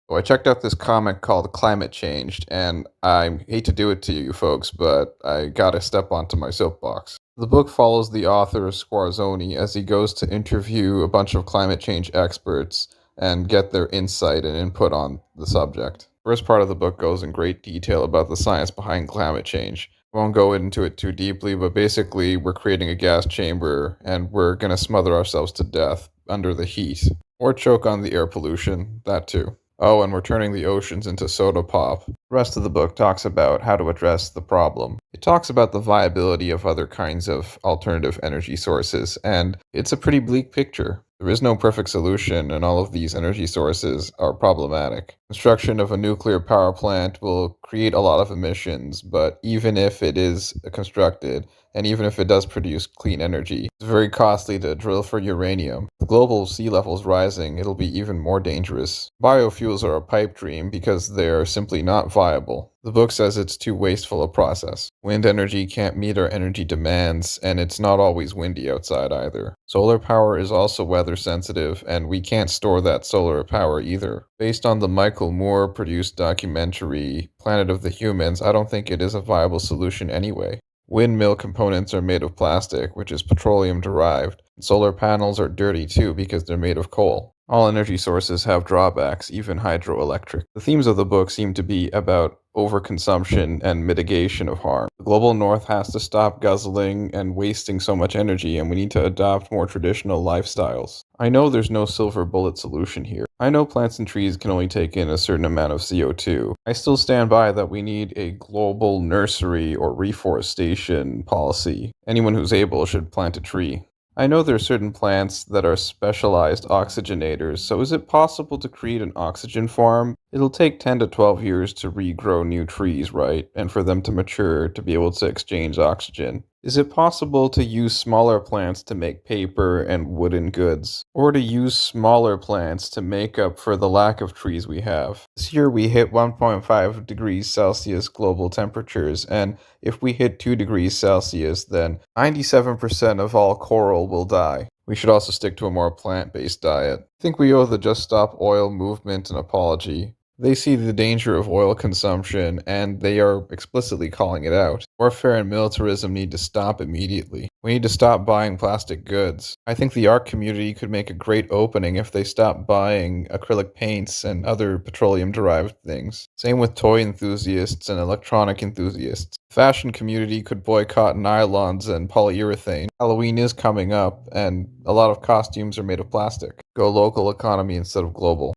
So I checked out this comic called Climate Changed, and I hate to do it to you folks, but I gotta step onto my soapbox. The book follows the author Squarzoni as he goes to interview a bunch of climate change experts and get their insight and input on the subject. First part of the book goes in great detail about the science behind climate change. I won't go into it too deeply, but basically, we're creating a gas chamber and we're gonna smother ourselves to death under the heat, or choke on the air pollution, that too. Oh, and we're turning the oceans into soda pop. The rest of the book talks about how to address the problem. It talks about the viability of other kinds of alternative energy sources, and it's a pretty bleak picture. There is no perfect solution, and all of these energy sources are problematic. Construction of a nuclear power plant will create a lot of emissions, but even if it is constructed, and even if it does produce clean energy, it's very costly to drill for uranium. With global sea levels rising, it'll be even more dangerous. Biofuels are a pipe dream because they're simply not viable. The book says it's too wasteful a process. Wind energy can't meet our energy demands, and it's not always windy outside either. Solar power is also weather sensitive, and we can't store that solar power either. Based on the Michael Moore produced documentary Planet of the Humans, I don't think it is a viable solution anyway. Windmill components are made of plastic, which is petroleum derived. Solar panels are dirty too because they're made of coal. All energy sources have drawbacks, even hydroelectric. The themes of the book seem to be about overconsumption and mitigation of harm. The global north has to stop guzzling and wasting so much energy, and we need to adopt more traditional lifestyles. I know there's no silver bullet solution here. I know plants and trees can only take in a certain amount of CO2. I still stand by that we need a global nursery or reforestation policy. Anyone who's able should plant a tree. I know there are certain plants that are specialized oxygenators, so is it possible to create an oxygen farm? It'll take 10 to 12 years to regrow new trees, right? And for them to mature to be able to exchange oxygen. Is it possible to use smaller plants to make paper and wooden goods? Or to use smaller plants to make up for the lack of trees we have? This year we hit 1.5 degrees Celsius global temperatures, and if we hit 2 degrees Celsius, then 97% of all coral will die. We should also stick to a more plant-based diet. I think we owe the Just Stop Oil movement an apology. They see the danger of oil consumption, and they are explicitly calling it out. Warfare and militarism need to stop immediately. We need to stop buying plastic goods. I think the art community could make a great opening if they stopped buying acrylic paints and other petroleum-derived things. Same with toy enthusiasts and electronic enthusiasts. The fashion community could boycott nylons and polyurethane. Halloween is coming up, and a lot of costumes are made of plastic. Go local economy instead of global.